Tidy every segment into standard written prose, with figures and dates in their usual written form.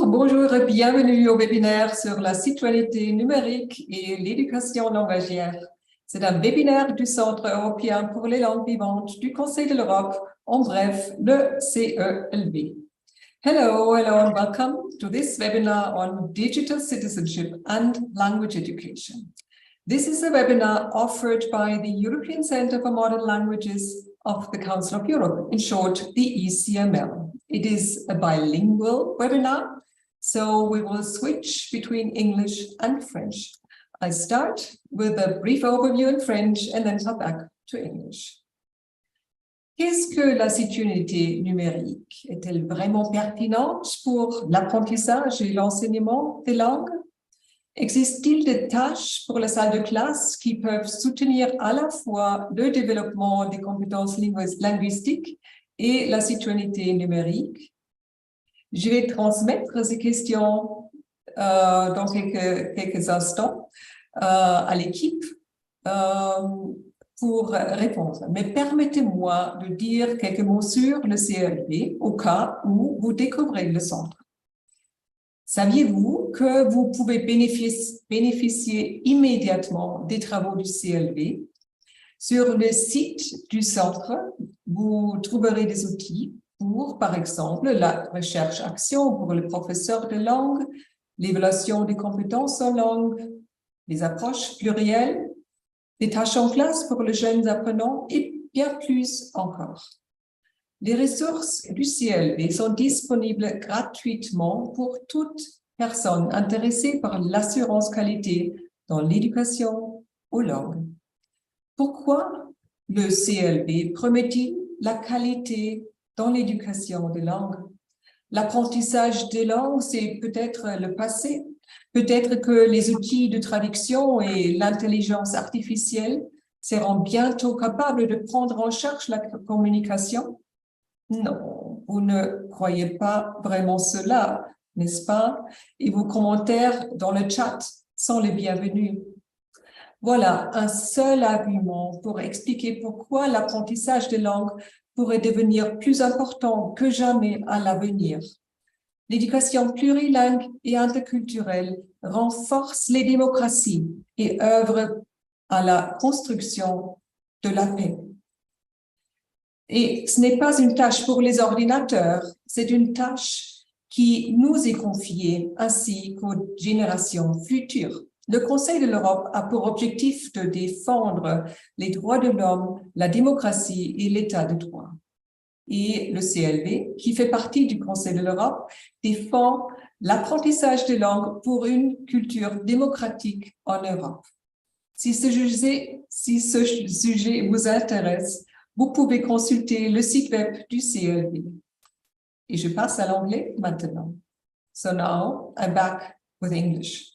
Bonjour et bienvenue au webinaire sur la citoyenneté numérique et l'éducation langagière. C'est un webinaire du Centre européen pour les langues vivantes du Conseil de l'Europe, en bref, le CELV. Hello and welcome to this webinar on digital citizenship and language education. This is a webinar offered by the European Centre for Modern Languages of the Council of Europe, in short, the ECML. It is a bilingual webinar, so we will switch between English and French. I start with a brief overview in French and then come back to English. Qu'est-ce que la citoyenneté numérique? Est-elle vraiment pertinente pour l'apprentissage et l'enseignement des langues? Existe-t-il des tâches pour la salle de classe qui peuvent soutenir à la fois le développement des compétences linguistiques et la citoyenneté numérique? Je vais transmettre ces questions dans quelques instants à l'équipe pour répondre. Mais permettez-moi de dire quelques mots sur le CELV au cas où vous découvrez le centre. Saviez-vous que vous pouvez bénéficier immédiatement des travaux du CELV? Sur le site du centre, vous trouverez des outils pour, par exemple, la recherche-action pour les professeurs de langue, l'évaluation des compétences en langue, les approches plurielles, des tâches en classe pour les jeunes apprenants et bien plus encore. Les ressources du CELV sont disponibles gratuitement pour toute personne intéressée par l'assurance qualité dans l'éducation aux langues. Pourquoi le CELV promet-il la qualité dans l'éducation des langues? L'apprentissage des langues, c'est peut-être le passé. Peut-être que les outils de traduction et l'intelligence artificielle seront bientôt capables de prendre en charge la communication. Non, vous ne croyez pas vraiment cela, n'est-ce pas? Et vos commentaires dans le chat sont les bienvenus. Voilà un seul argument pour expliquer pourquoi l'apprentissage des langues pourrait devenir plus important que jamais à l'avenir. L'éducation plurilingue et interculturelle renforce les démocraties et œuvre à la construction de la paix. Et ce n'est pas une tâche pour les ordinateurs, c'est une tâche qui nous est confiée ainsi qu'aux générations futures. Le Conseil de l'Europe a pour objectif de défendre les droits de l'homme, la démocratie et l'état de droit. Et le CELV, qui fait partie du Conseil de l'Europe, défend l'apprentissage des langues pour une culture démocratique en Europe. Si ce sujet vous intéresse, vous pouvez consulter le site web du CELV. Et je passe à l'anglais maintenant. So now I'm back with English.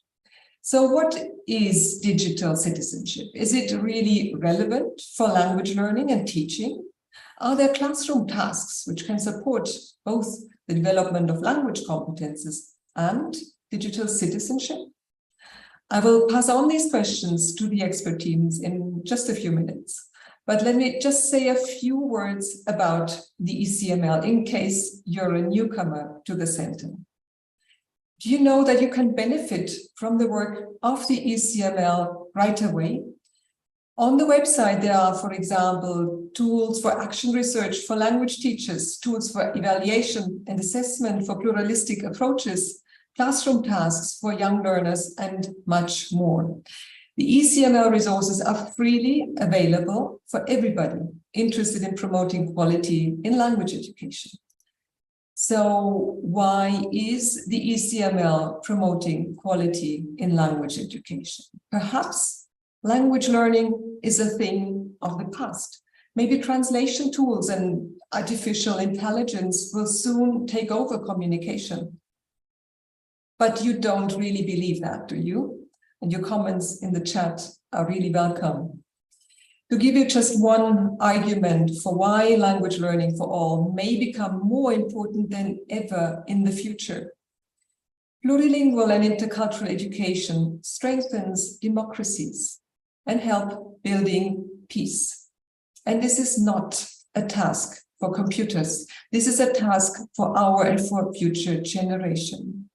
So what is digital citizenship? Is it really relevant for language learning and teaching? Are there classroom tasks which can support both the development of language competences and digital citizenship? I will pass on these questions to the expert teams in just a few minutes. But let me just say a few words about the ECML in case you're a newcomer to the center. Do you know that you can benefit from the work of the ECML right away? On the website, there are, for example, tools for action research for language teachers, tools for evaluation and assessment for pluralistic approaches, classroom tasks for young learners, and much more. The ECML resources are freely available for everybody interested in promoting quality in language education. So why is the ECML promoting quality in language education? Perhaps language learning is a thing of the past. Maybe translation tools and artificial intelligence will soon take over communication. But you don't really believe that, do you? And your comments in the chat are really welcome. To give you just one argument for why language learning for all may become more important than ever in the future. Plurilingual and intercultural education strengthens democracies and help building peace. And this is not a task for computers. This is a task for our and for future generation.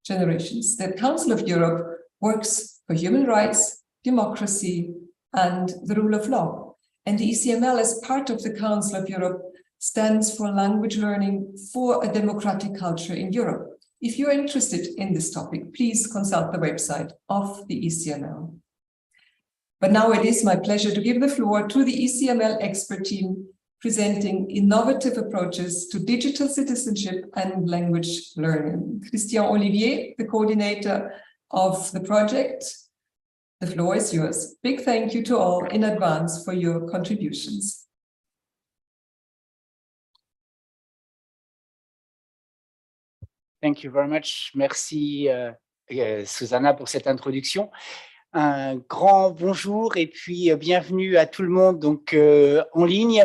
generations. The Council of Europe works for human rights, democracy, and the rule of law. And the ECML, as part of the Council of Europe, stands for language learning for a democratic culture in Europe. If you're interested in this topic, please consult the website of the ECML. But now it is my pleasure to give the floor to the ECML expert team presenting innovative approaches to digital citizenship and language learning. Christian Olivier, the coordinator of the project, the floor is yours. Big thank you to all in advance for your contributions. Thank you very much. Merci, Susanna, pour cette introduction. Un grand bonjour et puis bienvenue à tout le monde donc, en ligne.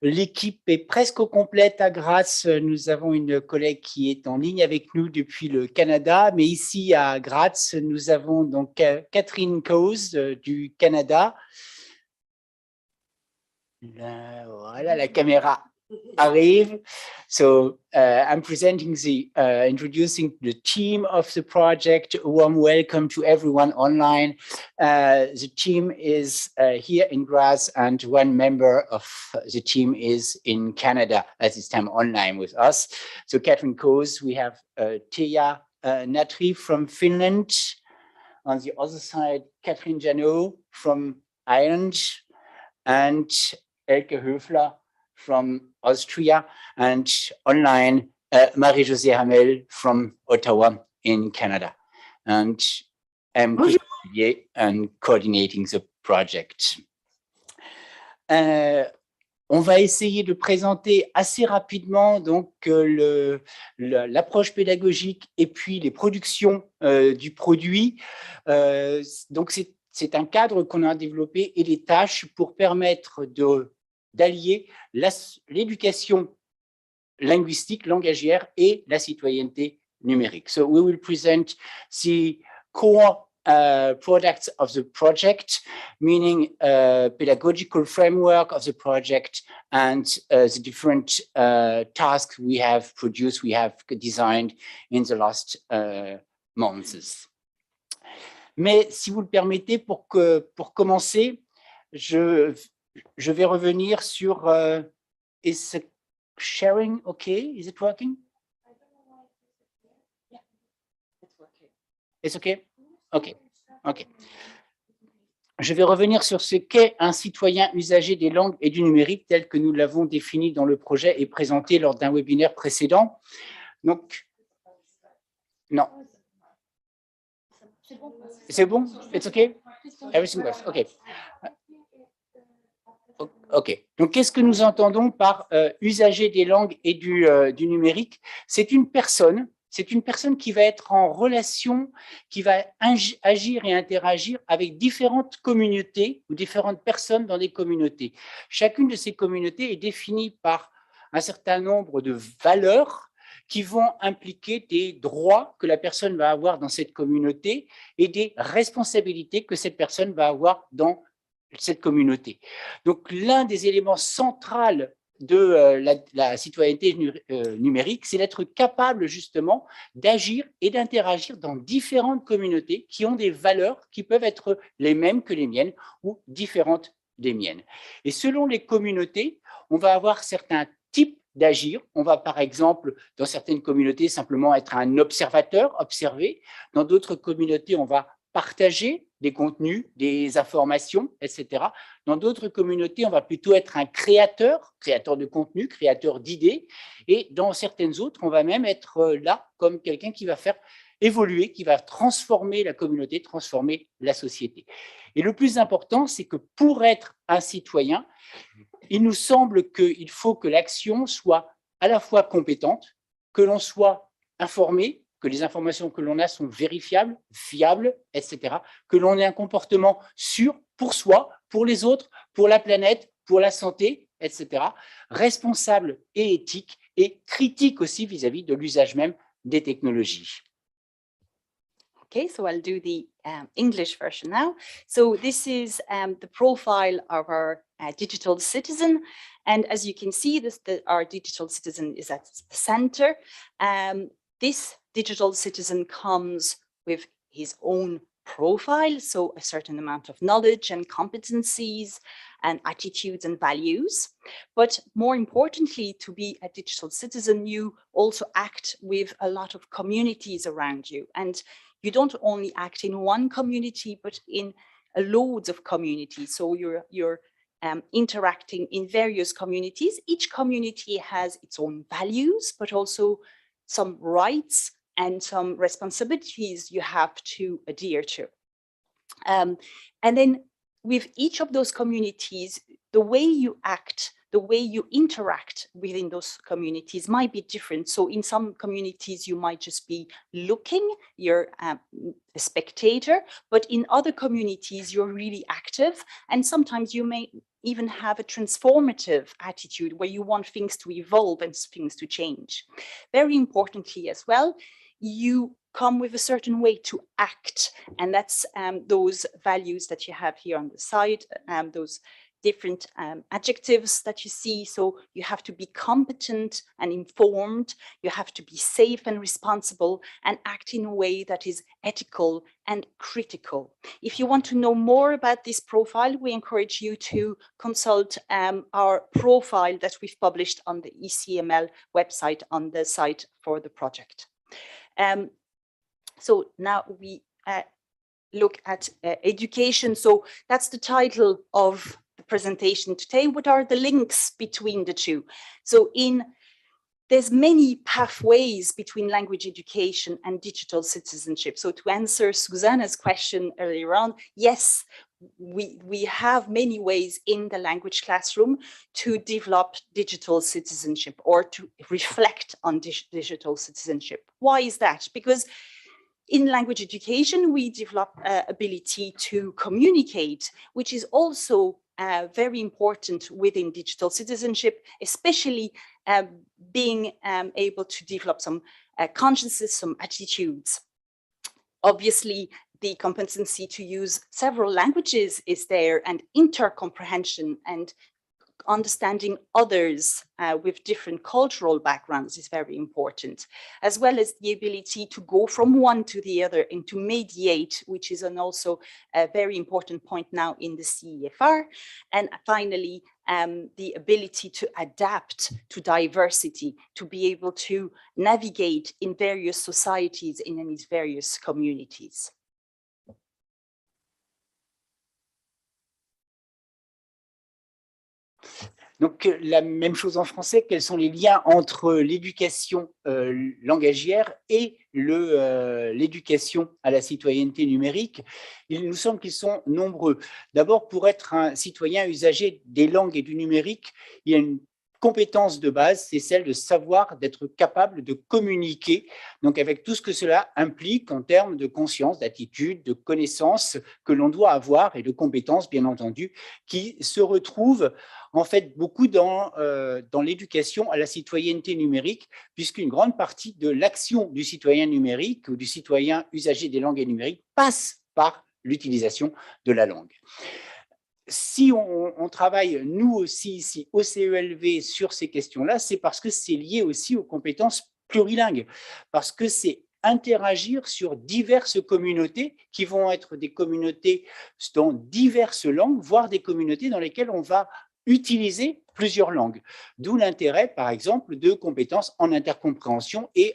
L'équipe est presque complète à Graz. Nous avons une collègue qui est en ligne avec nous depuis le Canada, mais ici à Graz, nous avons donc Catherine Coase du Canada. Là, voilà, la caméra arrive. So I'm presenting introducing the team of the project. A warm welcome to everyone online. The team is here in Graz, and one member of the team is in Canada at this time online with us. So Catherine Coase, we have Teija Natri from Finland. On the other side, Catherine Janot from Ireland, and Elke Höfler from Austria, and online, Marie-Josée Hamel from Ottawa in Canada. And I'm Christian and coordinating the project. On va essayer de présenter assez rapidement donc l'approche pédagogique et puis les productions du produit. Donc c'est un cadre qu'on a développé et des tâches pour permettre d'allier l'éducation linguistique, langagière et la citoyenneté numérique. So we will present the core products of the project, meaning pedagogical framework of the project and the different tasks we have produced, we have designed in the last months. Mais si vous le permettez, pour commencer, je vais revenir sur is sharing okay? Is it working? Yeah, it's working. It's okay? Okay. Okay. Je vais revenir sur ce qu'est un citoyen usager des langues et du numérique tel que nous l'avons défini dans le projet et présenté lors d'un webinaire précédent. Donc, non. C'est bon? It's okay? Everything works. Okay. OK. Donc, qu'est-ce que nous entendons par usager des langues et du numérique? C'est une personne qui va être en relation, qui va agir et interagir avec différentes communautés ou différentes personnes dans des communautés. Chacune de ces communautés est définie par un certain nombre de valeurs qui vont impliquer des droits que la personne va avoir dans cette communauté et des responsabilités que cette personne va avoir dans cette communauté. Donc, l'un des éléments centraux de la citoyenneté numérique, c'est d'être capable justement d'agir et d'interagir dans différentes communautés qui ont des valeurs qui peuvent être les mêmes que les miennes ou différentes des miennes. Et selon les communautés, on va avoir certains types d'agir. On va par exemple, dans certaines communautés, simplement être un observateur, observer. Dans d'autres communautés, on va partager des contenus, des informations, etc. Dans d'autres communautés, on va plutôt être un créateur de contenu, créateur d'idées. Et dans certaines autres, on va même être là comme quelqu'un qui va faire évoluer, qui va transformer la communauté, transformer la société. Et le plus important, c'est que pour être un citoyen, il nous semble qu'il faut que l'action soit à la fois compétente, que l'on soit informé, que les informations que l'on a sont vérifiables, fiables, etc., que l'on ait un comportement sûr pour soi, pour les autres, pour la planète, pour la santé, etc., responsable et éthique, et critique aussi vis-à-vis de l'usage même des technologies. Okay, so I'll do the English version now. So this is the profile of our digital citizen. And as you can see, our digital citizen is at the center. This digital citizen comes with his own profile, so a certain amount of knowledge and competencies and attitudes and values. But more importantly, to be a digital citizen, you also act with a lot of communities around you. And you don't only act in one community, but in loads of communities. So you're interacting in various communities. Each community has its own values, but also some rights and some responsibilities you have to adhere to. And then with each of those communities, the way you act, the way you interact within those communities might be different. So in some communities, you might just be looking, you're a spectator, but in other communities, you're really active. And sometimes you may even have a transformative attitude where you want things to evolve and things to change. Very importantly as well, you come with a certain way to act. And that's those values that you have here on the side, those different adjectives that you see. So you have to be competent and informed. You have to be safe and responsible and act in a way that is ethical and critical. If you want to know more about this profile, we encourage you to consult our profile that we've published on the ECML website on the site for the project. So now we look at education. So that's the title of the presentation today. What are the links between the two? So there's many pathways between language education and digital citizenship. So to answer Susanna's question earlier on, yes, we have many ways in the language classroom to develop digital citizenship or to reflect on digital citizenship. Why is that? Because in language education, we develop ability to communicate, which is also very important within digital citizenship, especially being able to develop some consciousness, some attitudes. Obviously, the competency to use several languages is there, and intercomprehension and understanding others with different cultural backgrounds is very important, as well as the ability to go from one to the other and to mediate, which is also a very important point now in the CEFR. And finally, the ability to adapt to diversity, to be able to navigate in various societies, in these various communities. Donc, la même chose en français, quels sont les liens entre l'éducation langagière et l'éducation à la citoyenneté numérique? Il nous semble qu'ils sont nombreux. D'abord, pour être un citoyen usager des langues et du numérique, il y a une compétence de base, c'est celle de savoir, d'être capable de communiquer, donc avec tout ce que cela implique en termes de conscience, d'attitude, de connaissances que l'on doit avoir et de compétences, bien entendu, qui se retrouvent en fait beaucoup dans l'éducation à la citoyenneté numérique, puisqu'une grande partie de l'action du citoyen numérique ou du citoyen usager des langues et numériques passe par l'utilisation de la langue. Si on travaille, nous aussi, ici, au CELV, sur ces questions-là, c'est parce que c'est lié aussi aux compétences plurilingues, parce que c'est interagir sur diverses communautés qui vont être des communautés dans diverses langues, voire des communautés dans lesquelles on va utiliser plusieurs langues. D'où l'intérêt, par exemple, de compétences en intercompréhension et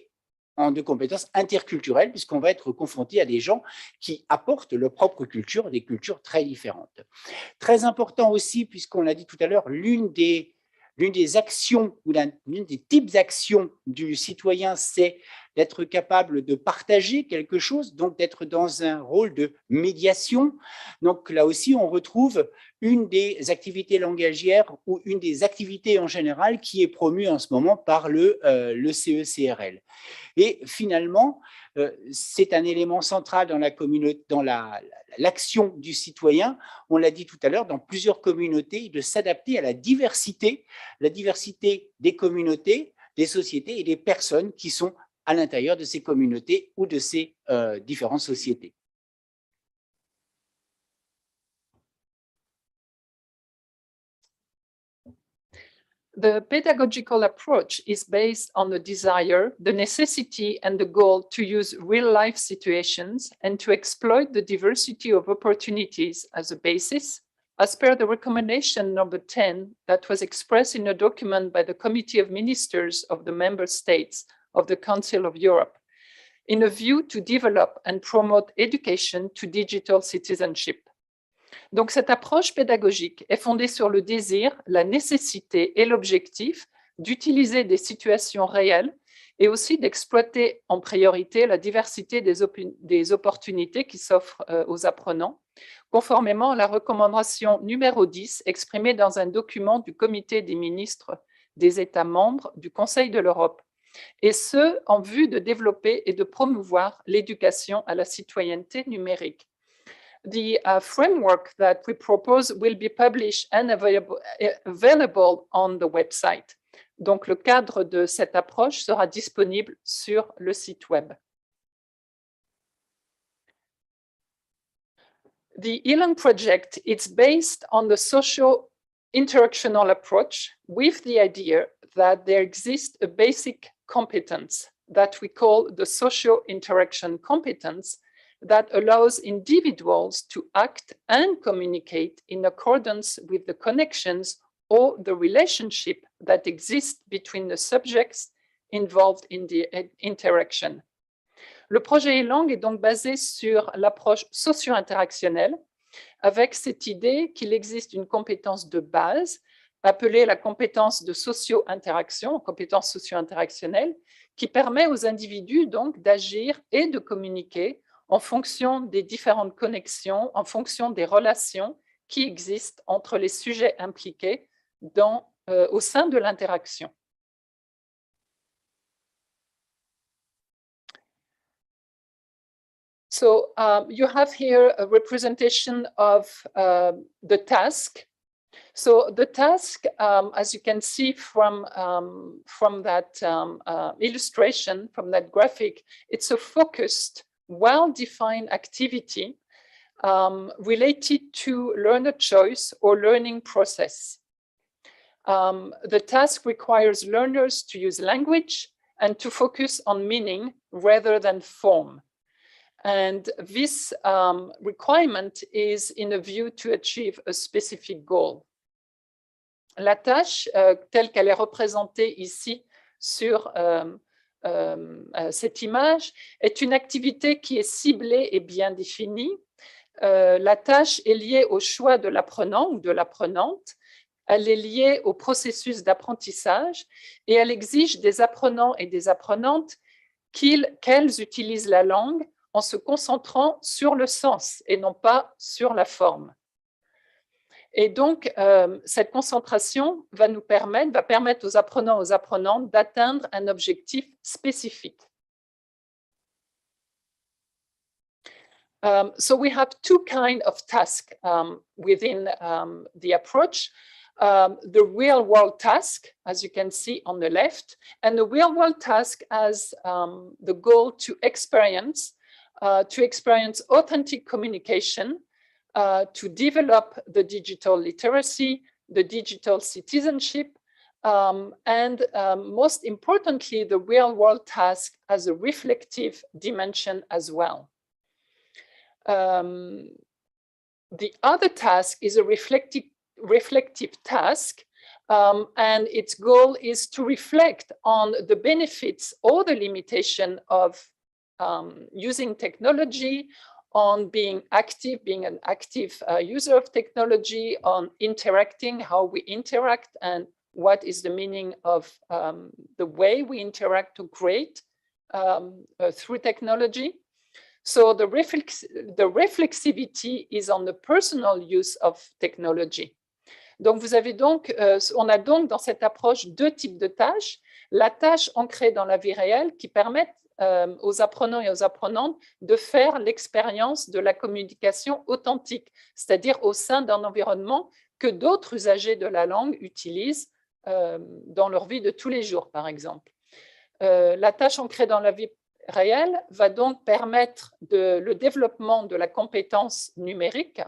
de compétences interculturelles, puisqu'on va être confronté à des gens qui apportent leur propre culture, des cultures très différentes. Très important aussi, puisqu'on l'a dit tout à l'heure, l'une des actions ou l'une des types d'actions du citoyen, c'est d'être capable de partager quelque chose, donc d'être dans un rôle de médiation. Donc là aussi, on retrouve une des activités langagières ou une des activités en général qui est promue en ce moment par le CECRL. Et finalement, c'est un élément central dans la communauté, dans l'action du citoyen, on l'a dit tout à l'heure, dans plusieurs communautés, de s'adapter à la diversité des communautés, des sociétés et des personnes qui sont à l'intérieur de ces communautés ou de ces différentes sociétés. The pedagogical approach is based on the desire, the necessity, and the goal to use real-life situations and to exploit the diversity of opportunities as a basis, as per the recommendation number 10 that was expressed in a document by the Committee of Ministers of the Member States of the Council of Europe, in a view to develop and promote education to digital citizenship. Donc, cette approche pédagogique est fondée sur le désir, la nécessité et l'objectif d'utiliser des situations réelles et aussi d'exploiter en priorité la diversité des opportunités qui s'offrent aux apprenants, conformément à la recommandation numéro 10 exprimée dans un document du Comité des ministres des États membres du Conseil de l'Europe, et ce, en vue de développer et de promouvoir l'éducation à la citoyenneté numérique. The framework that we propose will be published and available on the website. Donc, le cadre de cette approche sera disponible sur le site web. The e-learn project is based on the social interactional approach with the idea that there exists a basic competence that we call the social interaction competence that allows individuals to act and communicate in accordance with the connections or the relationship that exists between the subjects involved in the interaction. Le projet e-langue est donc basé sur l'approche socio-interactionnelle, avec cette idée qu'il existe une compétence de base, appelée la compétence de socio-interaction, compétence socio-interactionnelle, qui permet aux individus donc d'agir et de communiquer en fonction des différentes connexions, en fonction des relations qui existent entre les sujets impliqués au sein de l'interaction. So you have here a representation of the task. So the task, as you can see from that illustration, from that graphic, it's a focused, well-defined activity related to learner choice or learning process. The task requires learners to use language and to focus on meaning rather than form. And this requirement is in a view to achieve a specific goal. La tâche, telle qu'elle est représentée ici sur cette image, est une activité qui est ciblée et bien définie. La tâche est liée au choix de l'apprenant ou de l'apprenante. Elle est liée au processus d'apprentissage et elle exige des apprenants et des apprenantes qu'elles utilisent la langue en se concentrant sur le sens et non pas sur la forme. Et donc, cette concentration va permettre aux apprenants et aux apprenantes d'atteindre un objectif spécifique. So we have two kinds of tasks within the approach. The real-world task, as you can see on the left, and the real-world task has the goal to experience authentic communication, to develop the digital literacy, the digital citizenship, and most importantly, the real-world task has a reflective dimension as well. The other task is a reflective task, and its goal is to reflect on the benefits or the limitation of using technology, on being an active user of technology, on interacting, how we interact, and what is the meaning of the way we interact to create through technology. So the reflexivity is on the personal use of technology. Donc, on a donc dans cette approche deux types de tâches. La tâche ancrée dans la vie réelle qui permet aux apprenants et aux apprenantes de faire l'expérience de la communication authentique, c'est-à-dire au sein d'un environnement que d'autres usagers de la langue utilisent dans leur vie de tous les jours, par exemple. La tâche ancrée dans la vie réelle va donc permettre le développement de la compétence numérique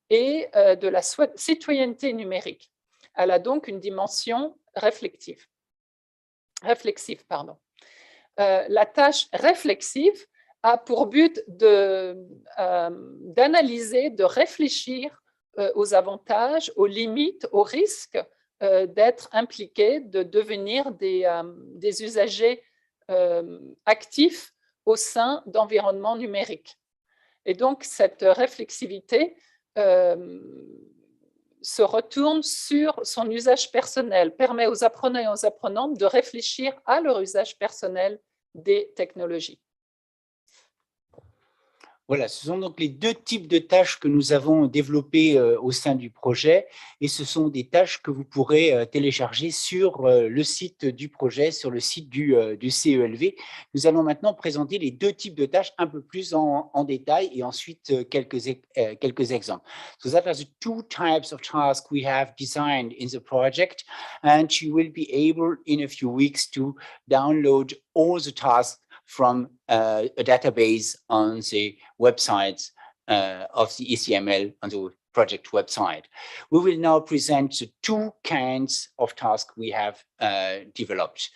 et de la citoyenneté numérique. Elle a donc une dimension réflexive. La tâche réflexive a pour but d'analyser, de réfléchir aux avantages, aux limites, aux risques d'être impliqués, de devenir des usagers actifs au sein d'environnements numériques. Et donc, cette réflexivité se retourne sur son usage personnel, permet aux apprenants et aux apprenantes de réfléchir à leur usage personnel des technologies. Voilà, ce sont donc les deux types de tâches que nous avons développées au sein du projet, et ce sont des tâches que vous pourrez télécharger sur le site du projet, sur le site du CELV. Nous allons maintenant présenter les deux types de tâches un peu plus en détail, et ensuite quelques exemples. So that are the two types of tasks we have designed in the project, and you will be able in a few weeks to download all the tasks from a database on the website of the ECML on the project website. We will now present the two kinds of tasks we have developed.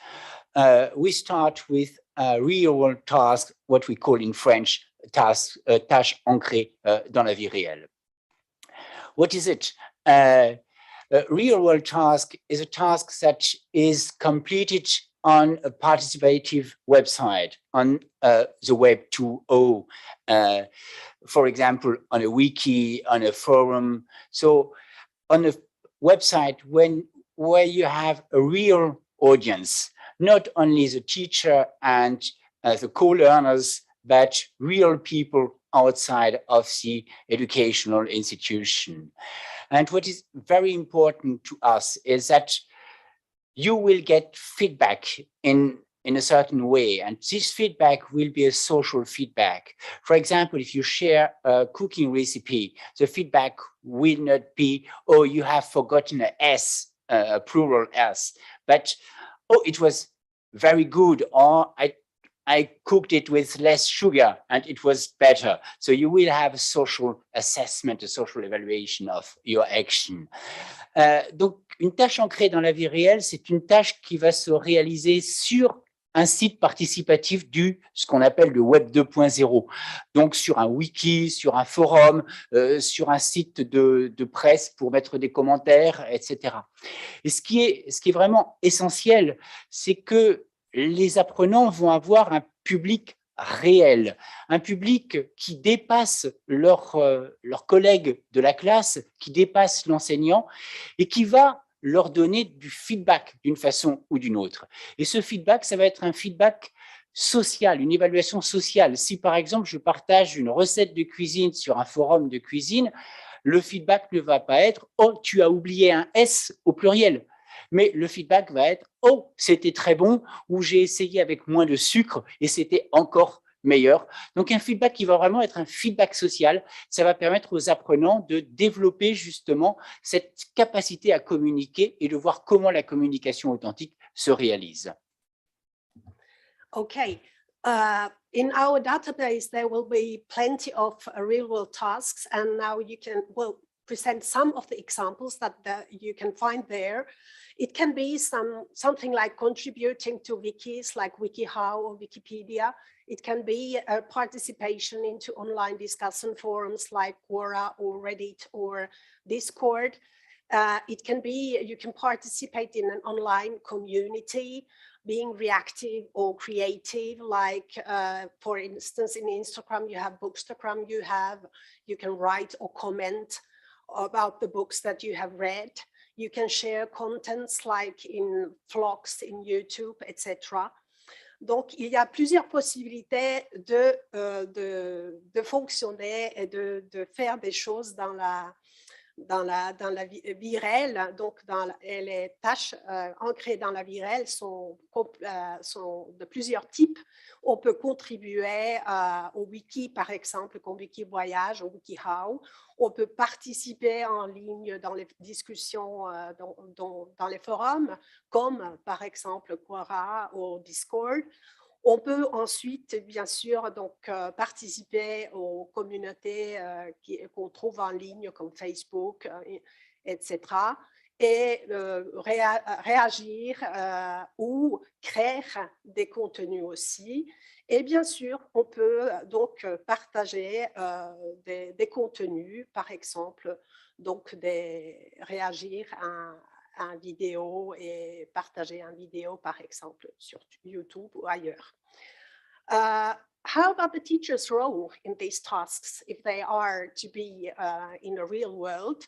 We start with a real-world task, what we call in French, tâche ancrée dans la vie réelle. What is it? A real-world task is a task that is completed on a participative website, on the Web 2.0, for example, on a wiki, on a forum. So on a website where you have a real audience, not only the teacher and the co-learners, but real people outside of the educational institution. And what is very important to us is that you will get feedback in a certain way, and this feedback will be a social feedback. For example, if you share a cooking recipe, the feedback will not be, oh, you have forgotten an S, a plural S, but, oh, it was very good, or I cooked it with less sugar and it was better. So you will have a social assessment, a social evaluation of your action. Donc, une tâche ancrée dans la vie réelle, c'est une tâche qui va se réaliser sur un site participatif ce qu'on appelle le Web 2.0. Donc, sur un wiki, sur un forum, sur un site de presse pour mettre des commentaires, etc. Et ce qui est vraiment essentiel, c'est que les apprenants vont avoir un public réel, un public qui dépasse leurs collègues de la classe, qui dépasse l'enseignant et qui va leur donner du feedback d'une façon ou d'une autre. Et ce feedback, ça va être un feedback social, une évaluation sociale. Si par exemple, je partage une recette de cuisine sur un forum de cuisine, le feedback ne va pas être « Oh, tu as oublié un S » au pluriel. Mais le feedback va être « Oh, c'était très bon » ou « J'ai essayé avec moins de sucre et c'était encore meilleur ». Donc, un feedback qui va vraiment être un feedback social, ça va permettre aux apprenants de développer justement cette capacité à communiquer et de voir comment la communication authentique se réalise. Okay. In our database, there will be plenty of real-world tasks, and now you can, well, present some of the examples that you can find there. It can be something like contributing to wikis like WikiHow or Wikipedia. It can be a participation into online discussion forums like Quora or Reddit or Discord. It can be, you can participate in an online community, being reactive or creative, like for instance, in Instagram, you have Bookstagram, you can write or comment about the books that you have read. You can share contents like in vlogs, in YouTube, etc. Donc, il y a plusieurs possibilités de fonctionner et de faire des choses dans la vie réelle. Donc, les tâches ancrées dans la vie réelle sont de plusieurs types. On peut contribuer au wiki, par exemple, comme Wiki Voyage ou WikiHow. On peut participer en ligne dans les discussions dans les forums, comme par exemple Quora ou Discord. On peut ensuite, bien sûr, donc, participer aux communautés qu'on trouve en ligne comme Facebook, etc. et réagir ou créer des contenus aussi. Et bien sûr, on peut donc partager des contenus, par exemple, donc réagir à un vidéo et partager un vidéo, par exemple, sur YouTube ou ailleurs. How about the teacher's role in these tasks if they are to be in a real world?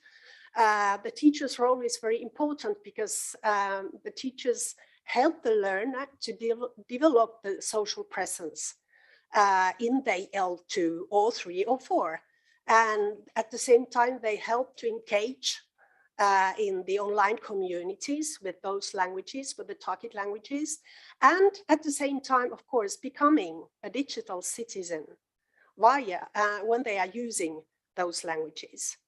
The teacher's role is very important because the teachers help the learner to develop the social presence in day L2 or 3 or 4. And at the same time, they help to engage in the online communities with those languages, with the target languages, and at the same time, of course, becoming a digital citizen via when they are using those languages.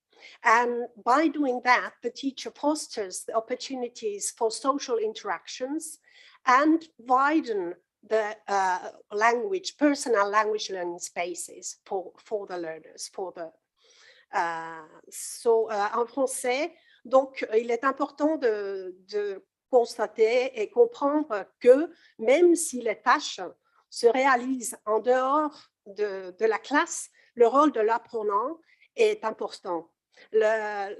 And by doing that, the teacher fosters the opportunities for social interactions and widen the personal language learning spaces for the learners, en français, donc il est important de constater et comprendre que même si les tâches se réalisent en dehors de la classe, le rôle de l'apprenant est important. Le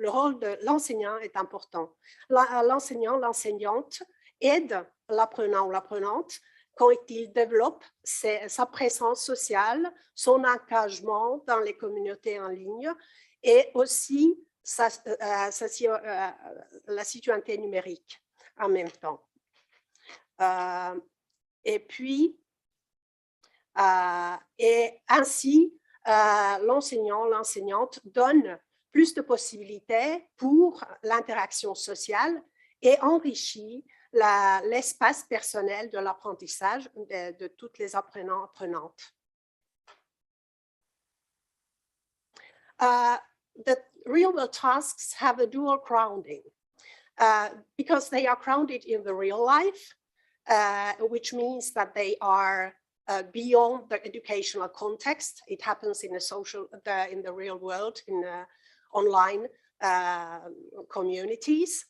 rôle de l'enseignant est important. L'enseignant, l'enseignante aide l'apprenant ou l'apprenante quand il développe sa présence sociale, son engagement dans les communautés en ligne et aussi la citoyenneté numérique en même temps. Et puis, et ainsi, l'enseignant, l'enseignante donne plus de possibilités pour l'interaction sociale et enrichit l'espace personnel de l'apprentissage de toutes les apprenants apprenantes. The real-world tasks have a dual grounding because they are grounded in the real life, which means that they are beyond the educational context. It happens in the real world, in online communities.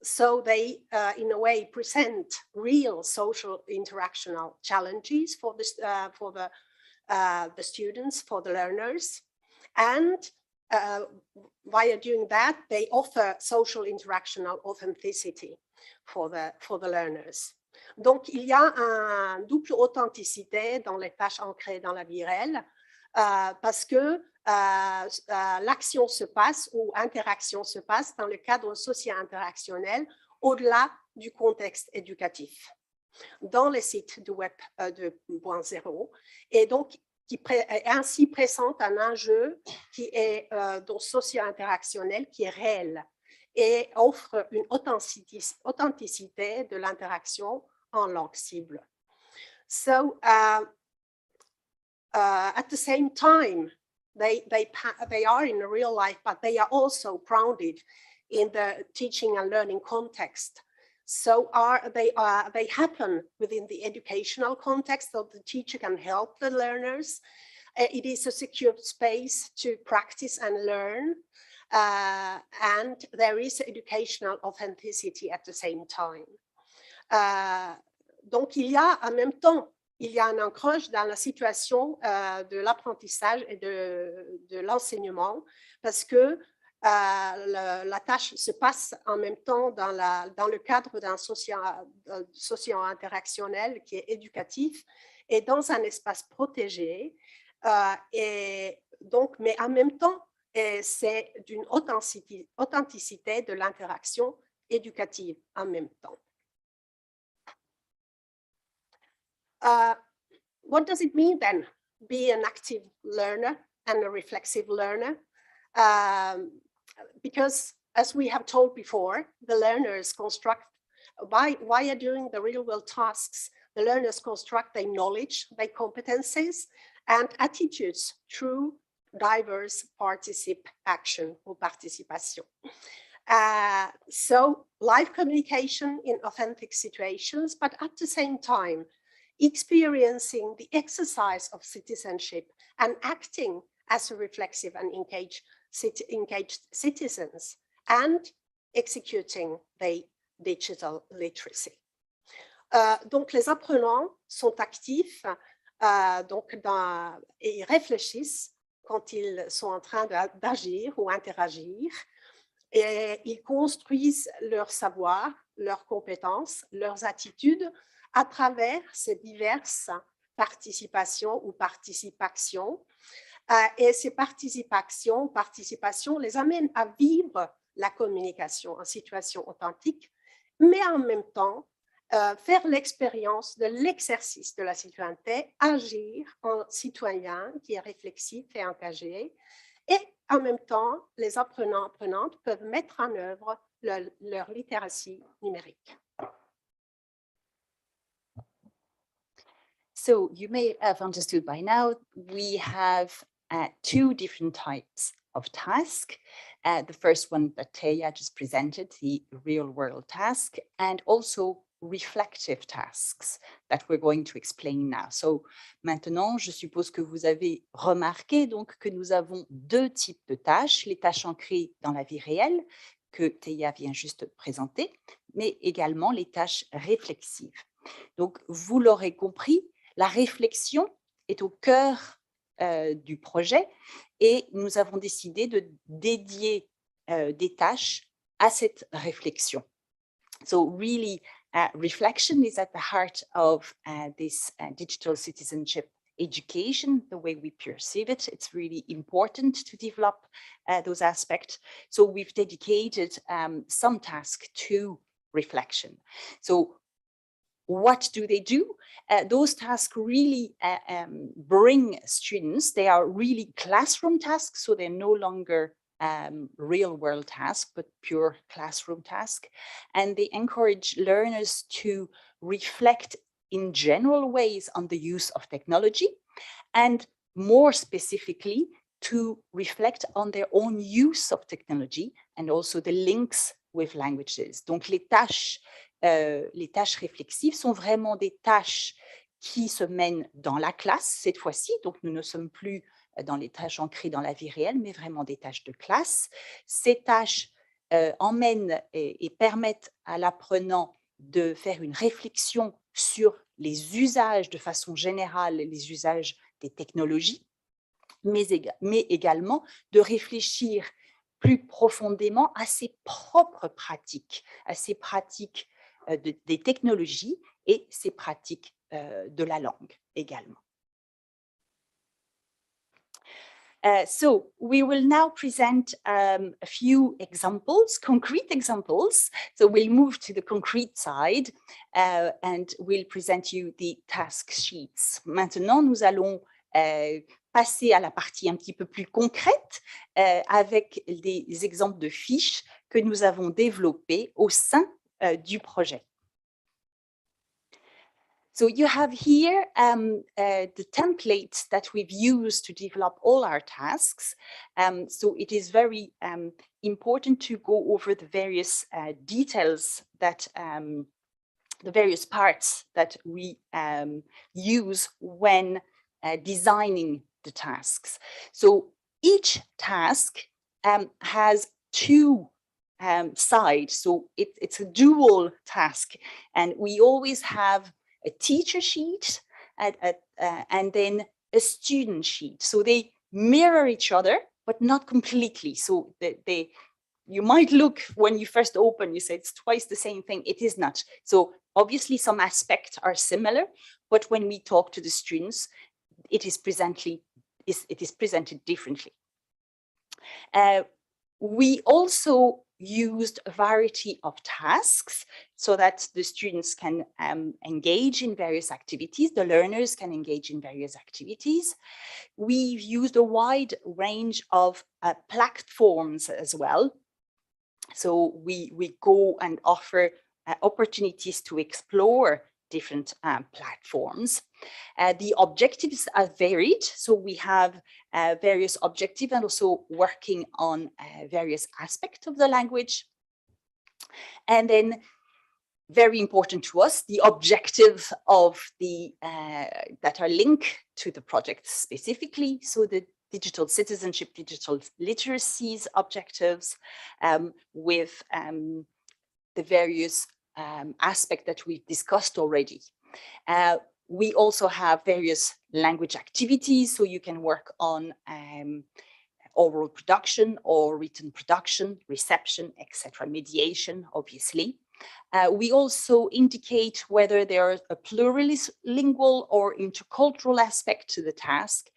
So they, in a way, present real social interactional challenges for the students, for the learners. And via doing that, they offer social interactional authenticity for the learners. Donc, il y a une double authenticité dans les tâches ancrées dans la vie réelle parce que l'action se passe ou interaction se passe dans le cadre socio-interactionnel au-delà du contexte éducatif, dans les sites du Web 2.0 et donc qui ainsi présente un enjeu qui est socio-interactionnel, qui est réel et offre une authenticité de l'interaction en langue cible. So, at the same time, they are in real life, but they are also grounded in the teaching and learning context. So they happen within the educational context, so the teacher can help the learners. It is a secure space to practice and learn. And there is educational authenticity at the same time. Donc, il y a en même temps, il y a un ancrage dans la situation de l'apprentissage et de l'enseignement parce que la tâche se passe en même temps dans le cadre d'un socio-interactionnel qui est éducatif et dans un espace protégé. Et donc, mais en même temps, c'est d'une authenticité de l'interaction éducative en même temps. What does it mean then, be an active learner and a reflexive learner? Because as we have told before, the learners construct, via doing the real world tasks, the learners construct their knowledge, their competencies and attitudes through diverse action or participation. So live communication in authentic situations, but at the same time, experiencing the exercise of citizenship and acting as a reflexive and engaged engaged citizens and executing the digital literacy. Donc, les apprenants sont actifs et ils réfléchissent quand ils sont en train d'agir ou interagir, et ils construisent leur savoir, leurs compétences, leurs attitudes à travers ces diverses participations ou participations. Et ces participations les amènent à vivre la communication en situation authentique, mais en même temps, faire l'expérience de l'exercice de la citoyenneté, agir en citoyen qui est réflexif et engagé, et en même temps, les apprenants-apprenantes peuvent mettre en œuvre leur littératie numérique. So you may have understood by now, we have two different types of task. The first one that Teya just presented, the real-world task, and also reflective tasks that we're going to explain now. So maintenant, je suppose que vous avez remarqué donc que nous avons deux types de tâches, les tâches ancrées dans la vie réelle que Teya vient juste présenter, mais également les tâches réflexives. Donc, vous l'aurez compris, la réflexion est au cœur du projet et nous avons décidé de dédier des tâches à cette réflexion. So really, reflection is at the heart of this digital citizenship education, the way we perceive it. It's really important to develop those aspects. So we've dedicated some tasks to reflection. So what do they do? Those tasks really bring students, they are really classroom tasks, so they're no longer real world tasks, but pure classroom tasks. And they encourage learners to reflect in general ways on the use of technology, and more specifically, to reflect on their own use of technology and also the links with languages. Donc les tâches réflexives sont vraiment des tâches qui se mènent dans la classe cette fois-ci. Donc nous ne sommes plus dans les tâches ancrées dans la vie réelle, mais vraiment des tâches de classe. Ces tâches emmènent et permettent à l'apprenant de faire une réflexion sur les usages de façon générale, les usages des technologies, mais également de réfléchir plus profondément à ses propres pratiques, des technologies et ses pratiques de la langue également. So we will now present a few examples, concrete examples. So we'll move to the concrete side and we'll present you the task sheets. Maintenant, nous allons passer à la partie un petit peu plus concrète avec des exemples de fiches que nous avons développées au sein du projet. So you have here the templates that we've used to develop all our tasks. So it is very important to go over the various details that the various parts that we use when designing the tasks. So each task has two sides. So it's a dual task, and we always have a teacher sheet and then a student sheet. So they mirror each other, but not completely. So you might look when you first open, you say it's twice the same thing. It is not. So obviously some aspects are similar, but when we talk to the students, it is presented differently. We also used a variety of tasks so that the students can engage in various activities, the learners can engage in various activities. We've used a wide range of platforms as well. So we go and offer opportunities to explore different platforms. The objectives are varied, so we have various objectives and also working on various aspects of the language. And then, very important to us, the objective of the that are linked to the project specifically. So the digital citizenship, digital literacies objectives with the various aspects that we've discussed already. We also have various language activities, so you can work on oral production or written production, reception, etc., mediation, obviously. We also indicate whether there's a plurilingual or intercultural aspect to the task.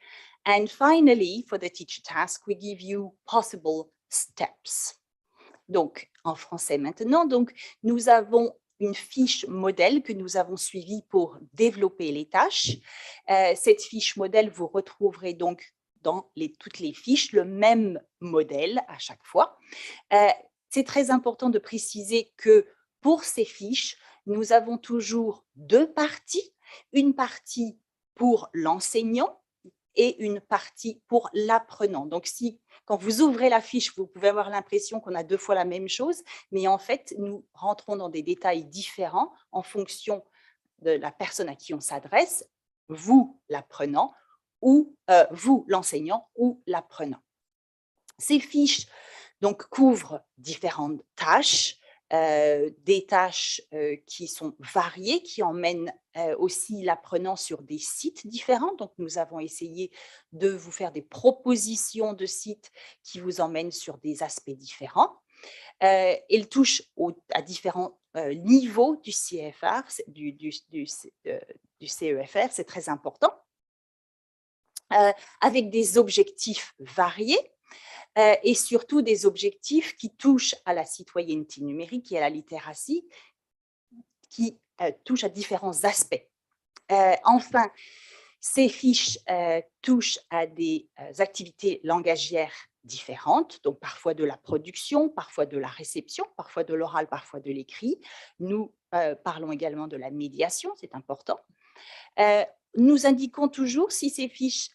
And finally, for the teacher task, we give you possible steps. Donc, en français maintenant, donc, nous avons une fiche modèle que nous avons suivie pour développer les tâches. Cette fiche modèle, vous retrouverez donc dans toutes les fiches le même modèle à chaque fois. C'est très important de préciser que pour ces fiches, nous avons toujours deux parties. Une partie pour l'enseignant et une partie pour l'apprenant. Donc, quand vous ouvrez la fiche, vous pouvez avoir l'impression qu'on a deux fois la même chose, mais en fait, nous rentrons dans des détails différents en fonction de la personne à qui on s'adresse, vous, l'apprenant, ou vous, l'enseignant, ou l'apprenant. Ces fiches donc, couvrent différentes tâches, des tâches qui sont variées, qui emmènent aussi l'apprenant sur des sites différents. Donc, nous avons essayé de vous faire des propositions de sites qui vous emmènent sur des aspects différents. Ils touchent à différents niveaux du CFR, du CEFR, c'est très important, avec des objectifs variés. Et surtout des objectifs qui touchent à la citoyenneté numérique et à la littératie, qui touchent à différents aspects. Enfin, ces fiches touchent à des activités langagières différentes, donc parfois de la production, parfois de la réception, parfois de l'oral, parfois de l'écrit. Nous parlons également de la médiation, c'est important. Nous indiquons toujours si ces fiches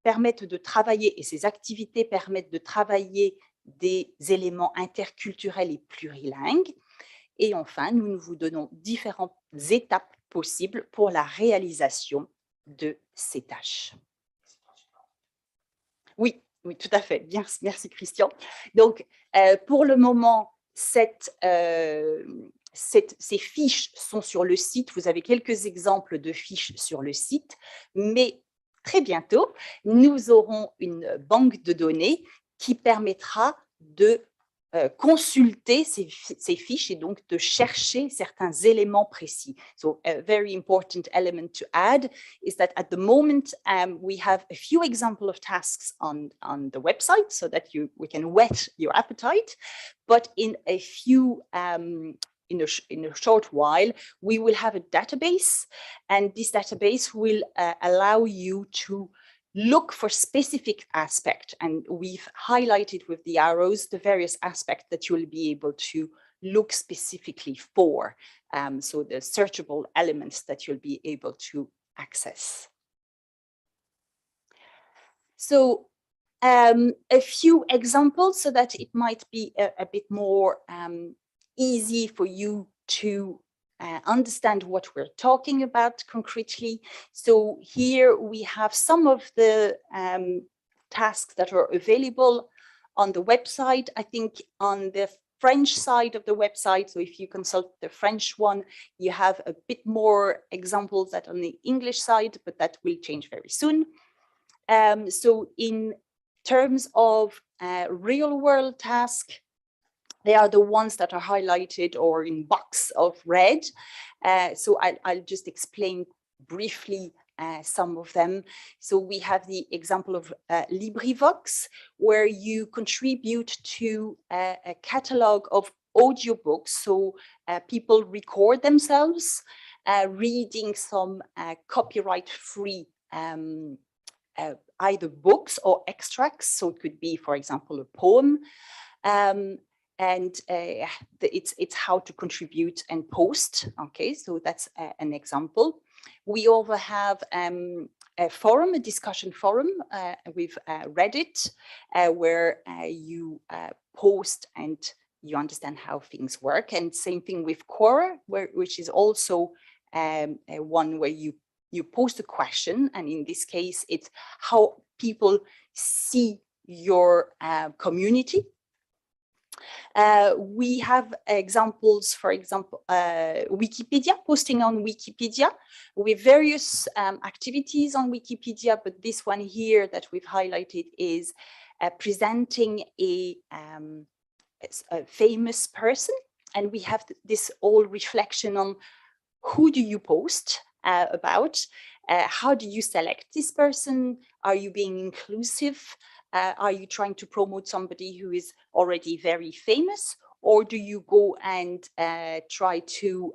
permettent de travailler, et ces activités permettent de travailler des éléments interculturels et plurilingues. Et enfin, nous vous donnons différentes étapes possibles pour la réalisation de ces tâches. Oui, oui, tout à fait. Bien, merci Christian. Donc, pour le moment, ces fiches sont sur le site. Vous avez quelques exemples de fiches sur le site, mais très bientôt, nous aurons une banque de données qui permettra de consulter ces fiches et donc de chercher certains éléments précis. So a very important element to add is that at the moment we have a few examples of tasks on the website so that we can whet your appetite, but in a few in a short while, we will have a database, and this database will allow you to look for specific aspects. And we've highlighted with the arrows the various aspects that you will be able to look specifically for. So the searchable elements that you'll be able to access. So a few examples so that it might be a bit more easy for you to understand what we're talking about concretely. So here we have some of the tasks that are available on the website. I think on the French side of the website, so if you consult the French one, you have a bit more examples than on the English side, but that will change very soon. So in terms of real world tasks, they are the ones that are highlighted or in box of red. So I'll just explain briefly some of them. So we have the example of LibriVox, where you contribute to a catalog of audiobooks. So people record themselves reading some copyright-free either books or extracts. So it could be, for example, a poem. And it's how to contribute and post. Okay, so that's an example. We also have a forum, a discussion forum with Reddit, where you post and you understand how things work. And same thing with Quora, which is also one where you post a question, and in this case, it's how people see your community. We have examples, for example, Wikipedia, posting on Wikipedia with various activities on Wikipedia, but this one here that we've highlighted is presenting a famous person, and we have this whole reflection on who do you post about, how do you select this person, are you being inclusive? Are you trying to promote somebody who is already very famous, or do you go and try to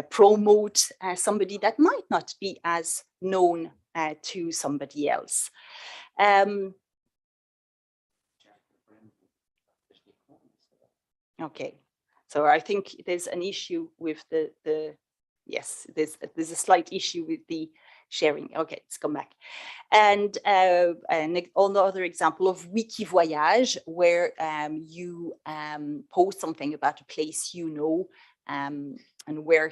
promote somebody that might not be as known to somebody else? Okay, so I think there's an issue with yes, there's a slight issue with the sharing. Okay, let's come back. And another example of Wiki Voyage, where you post something about a place you know, and where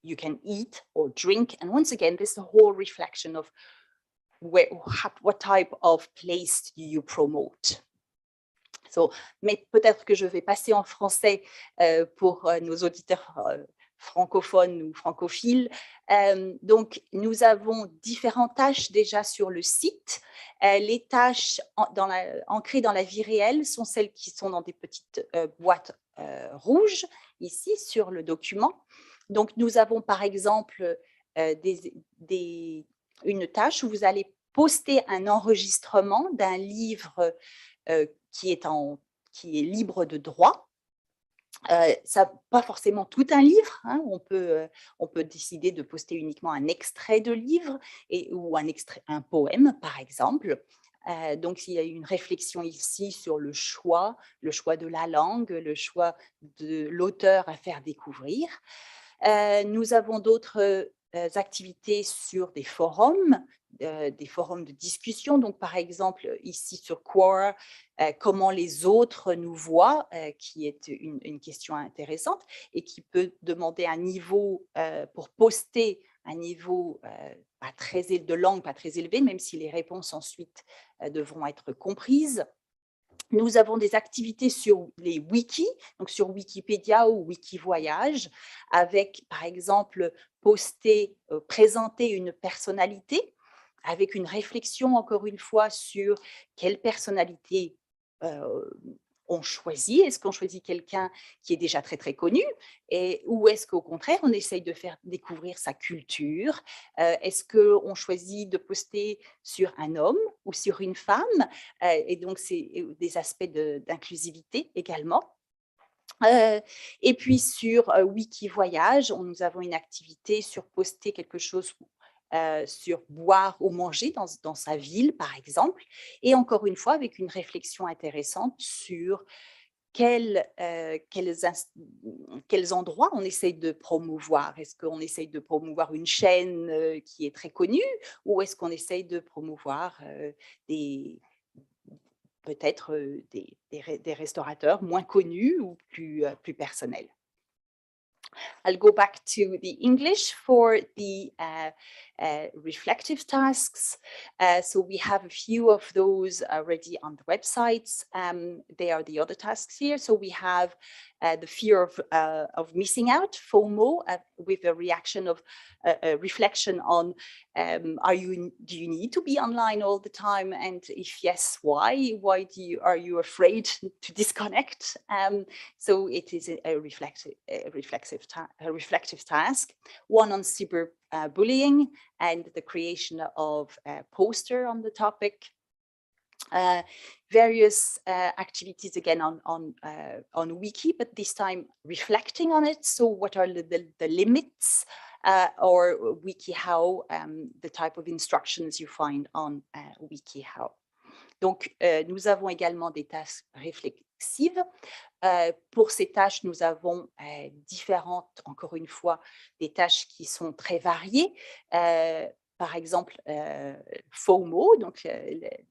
you can eat or drink. And once again, this is a whole reflection of what type of place do you promote. So, mais peut-être que je vais passer en français pour nos auditeurs francophones ou francophiles. Donc, nous avons différentes tâches déjà sur le site. Les tâches ancrées dans la vie réelle sont celles qui sont dans des petites boîtes rouges, ici, sur le document. Donc, nous avons par exemple une tâche où vous allez poster un enregistrement d'un livre qui est libre de droit. Ça, pas forcément tout un livre, hein. On peut décider de poster uniquement un extrait de livre ou un poème, par exemple. Donc, il y a une réflexion ici sur le choix de la langue, le choix de l'auteur à faire découvrir. Nous avons d'autres activités sur des forums de discussion. Donc, par exemple, ici sur Quora, comment les autres nous voient, qui est une question intéressante et qui peut demander un niveau pour poster un niveau de langue pas très élevé, même si les réponses ensuite devront être comprises. Nous avons des activités sur les wikis, donc sur Wikipédia ou Wikivoyage, avec, par exemple, présenter une personnalité, avec une réflexion, encore une fois, sur quelle personnalité on choisit. Est-ce qu'on choisit quelqu'un qui est déjà très, très connu, ou est-ce qu'au contraire, on essaye de faire découvrir sa culture? Est-ce qu'on choisit de poster sur un homme ou sur une femme? Et donc, c'est des aspects d'inclusivité également. Et puis, sur Wikivoyage, nous avons une activité sur poster quelque chose sur boire ou manger dans sa ville, par exemple, et encore une fois, avec une réflexion intéressante sur quels endroits on essaye de promouvoir. Est-ce qu'on essaye de promouvoir une chaîne qui est très connue, ou est-ce qu'on essaye de promouvoir peut-être des restaurateurs moins connus ou plus personnels? I'll go back to the English for the reflective tasks. So we have a few of those already on the websites. They are the other tasks here. So we have the fear of missing out, FOMO, with a reflection on do you need to be online all the time? And if yes, why? Why are you afraid to disconnect? So it is a reflective task. One on cyberbullying and the creation of a poster on the topic. Various activities again on Wiki, but this time reflecting on it. So what are the limits, or WikiHow, the type of instructions you find on WikiHow. Donc, nous avons également des tâches réflexives. Pour ces tâches, nous avons différentes, encore une fois, des tâches qui sont très variées. Par exemple, FOMO, donc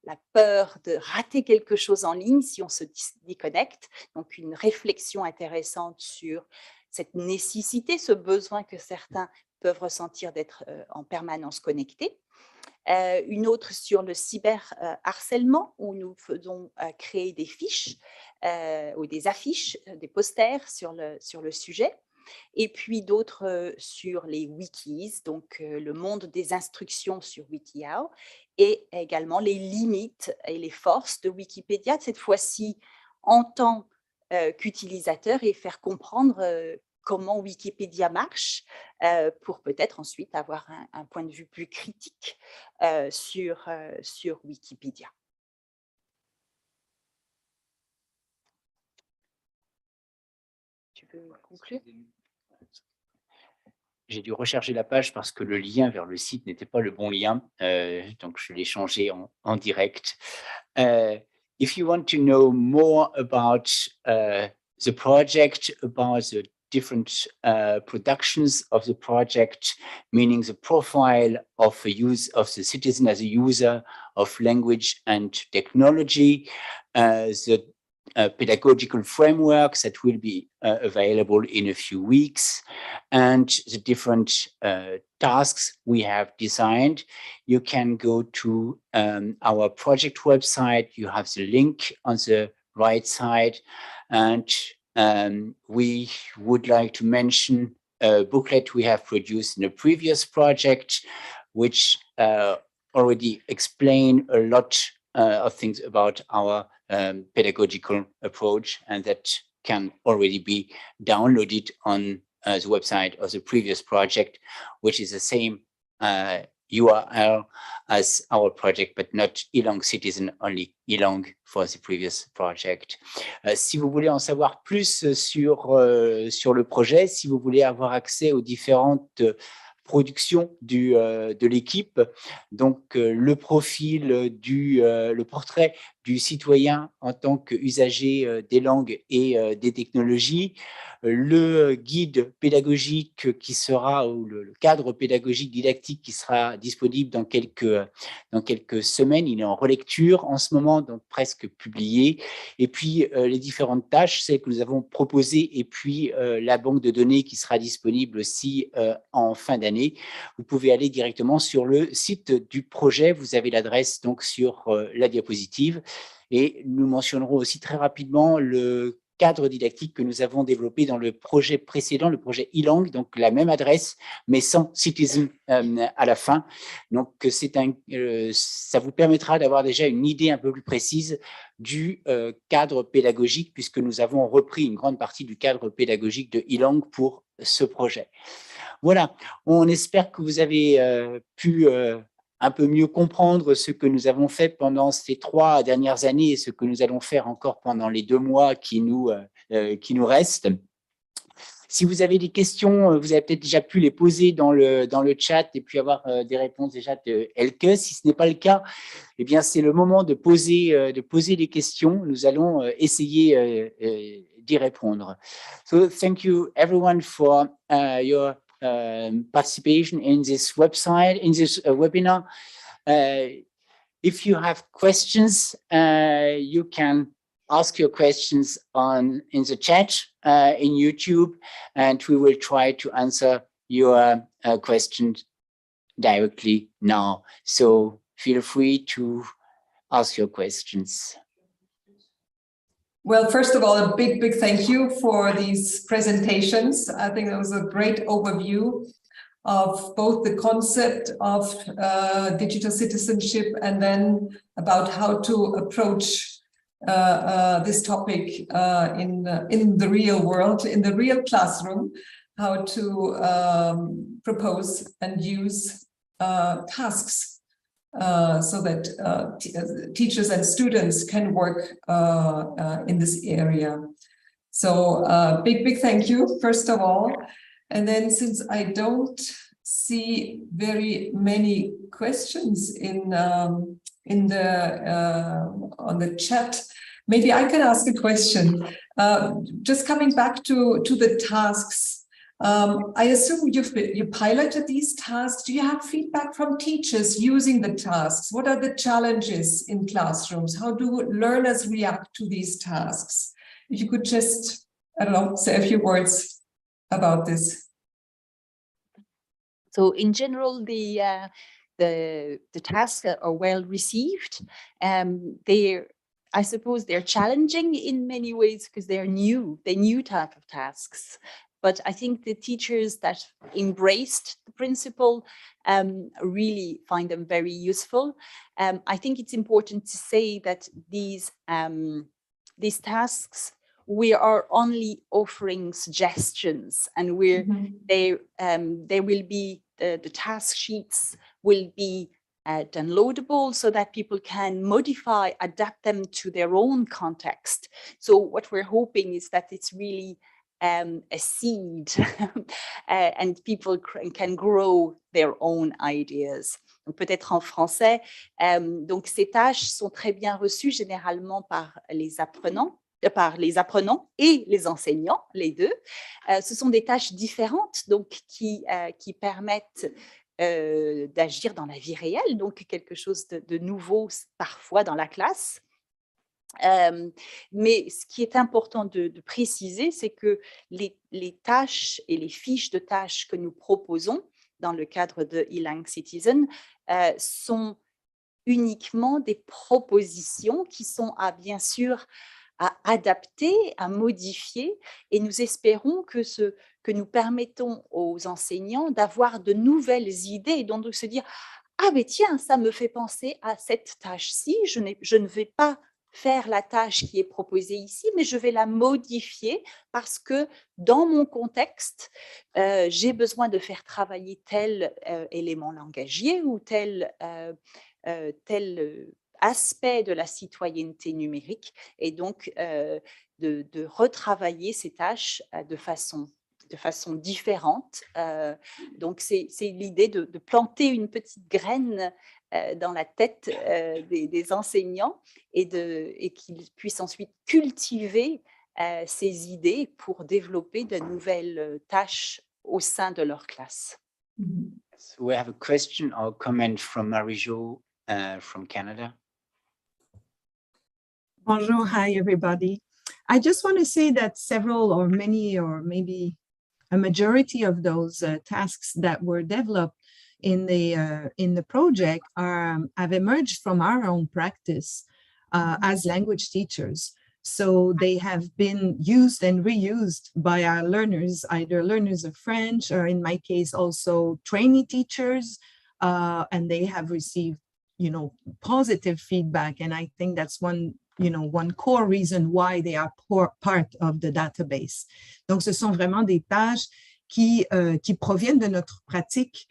la peur de rater quelque chose en ligne si on se déconnecte. Donc, une réflexion intéressante sur cette nécessité, ce besoin que certains peuvent ressentir d'être en permanence connectés. une autre sur le cyberharcèlement, où nous faisons créer des fiches ou des affiches, des posters sur le sujet. Et puis d'autres sur les wikis, donc le monde des instructions sur WikiHow, et également les limites et les forces de Wikipédia, cette fois-ci en tant qu'utilisateur, et faire comprendre comment Wikipédia marche pour peut-être ensuite avoir un point de vue plus critique sur Wikipédia. Tu veux conclure ? J'ai dû recharger la page parce que le lien vers le site n'était pas le bon lien, donc je l'ai changé en direct. If you want to know more about the project, about the different productions of the project, meaning the profile of the citizen as a user of language and technology, the pedagogical frameworks that will be available in a few weeks, and the different tasks we have designed, you can go to our project website. You have the link on the right side, and we would like to mention a booklet we have produced in a previous project, which already explain a lot of things about our pedagogical approach, and that can already be downloaded on the website of the previous project, which is the same URL as our project, but not eLong Citizen, only eLong for the previous project. Si vous voulez en savoir plus sur le projet, si vous voulez avoir accès aux différentes production de l'équipe, donc le profil le portrait du citoyen en tant qu'usager des langues et des technologies, le guide pédagogique qui sera, ou le cadre pédagogique didactique qui sera disponible dans quelques semaines. Il est en relecture en ce moment, donc presque publié. Et puis les différentes tâches, celles que nous avons proposées, et puis la banque de données qui sera disponible aussi en fin d'année. Vous pouvez aller directement sur le site du projet. Vous avez l'adresse donc sur la diapositive. Et nous mentionnerons aussi très rapidement le cadre didactique que nous avons développé dans le projet précédent, le projet eLang, donc la même adresse, mais sans citizen à la fin. Donc, ça vous permettra d'avoir déjà une idée un peu plus précise du cadre pédagogique, puisque nous avons repris une grande partie du cadre pédagogique de eLang pour ce projet. Voilà, on espère que vous avez pu un peu mieux comprendre ce que nous avons fait pendant ces 3 dernières années et ce que nous allons faire encore pendant les 2 mois qui nous restent. Si vous avez des questions, vous avez peut-être déjà pu les poser dans le chat et puis avoir des réponses déjà de Elke. Si ce n'est pas le cas, eh bien c'est le moment de poser les questions. Nous allons essayer d'y répondre. So thank you everyone for your participation in this website, in this webinar. If you have questions, you can ask your questions in the chat in YouTube, and we will try to answer your questions directly now. So feel free to ask your questions. Well, first of all, a big thank you for these presentations. I think that was a great overview of both the concept of digital citizenship and then about how to approach this topic in the real world, in the real classroom, how to propose and use tasks so that teachers and students can work in this area. So big thank you, first of all. And then, since I don't see very many questions on the chat, maybe I can ask a question. Just coming back to the tasks, I assume you piloted these tasks. Do you have feedback from teachers using the tasks? What are the challenges in classrooms? How do learners react to these tasks? If you could just, I don't know, say a few words about this. So in general, the tasks are well received. I suppose they're challenging in many ways because they're new type of tasks. But I think the teachers that embraced the principle really find them very useful. I think it's important to say that these tasks, we are only offering suggestions, and they will be the task sheets will be downloadable so that people can modify, adapt them to their own context. So what we're hoping is that it's really a seed and people can grow their own ideas. Peut-être en français. Donc ces tâches sont très bien reçues généralement par les apprenants et les enseignants, les deux. Ce sont des tâches différentes, donc qui permettent d'agir dans la vie réelle, donc quelque chose de nouveau parfois dans la classe. Mais ce qui est important de préciser, c'est que les tâches et les fiches de tâches que nous proposons dans le cadre de e-Lang Citizen sont uniquement des propositions qui sont bien sûr à adapter, à modifier, et nous espérons que nous permettons aux enseignants d'avoir de nouvelles idées, donc de se dire « Ah mais tiens, ça me fait penser à cette tâche-ci, je ne vais pas faire la tâche qui est proposée ici, mais je vais la modifier parce que dans mon contexte, j'ai besoin de faire travailler tel élément langagier ou tel aspect de la citoyenneté numérique, et donc de retravailler ces tâches de façon différente. Donc c'est l'idée de planter une petite graine dans la tête des enseignants et qu'ils puissent ensuite cultiver ces idées pour développer de nouvelles tâches au sein de leur classe. So we have a question or comment from Marie-Jo from Canada. Bonjour, hi everybody. I just want to say that several or many or maybe a majority of those tasks that were developed in the project have emerged from our own practice as language teachers. So they have been used and reused by our learners, either learners of French or in my case also trainee teachers, and they have received, positive feedback. And I think that's one core reason why they are part of the database. Donc, ce sont vraiment des tâches qui proviennent de notre pratique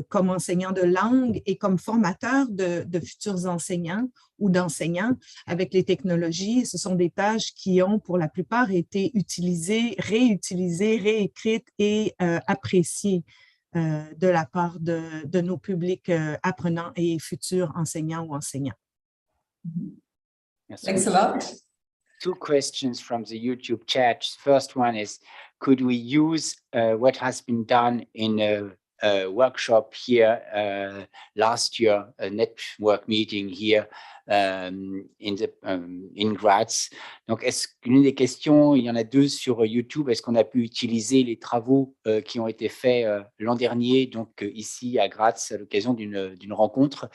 comme enseignants de langue et comme formateurs de futurs enseignants ou d'enseignants avec les technologies. Ce sont des tâches qui ont pour la plupart été utilisées, réutilisées, réécrites et appréciées de la part de nos publics apprenants et futurs enseignants ou enseignants. Yes, Thanks a lot. Two questions from the YouTube chat. First one is, could we use what has been done in a workshop here last year, a network meeting here in Graz? Donc, l'une des questions, il y en a deux sur YouTube, est-ce qu'on a pu utiliser les travaux qui ont été faits l'an dernier, donc ici à Graz, à l'occasion d'une rencontre?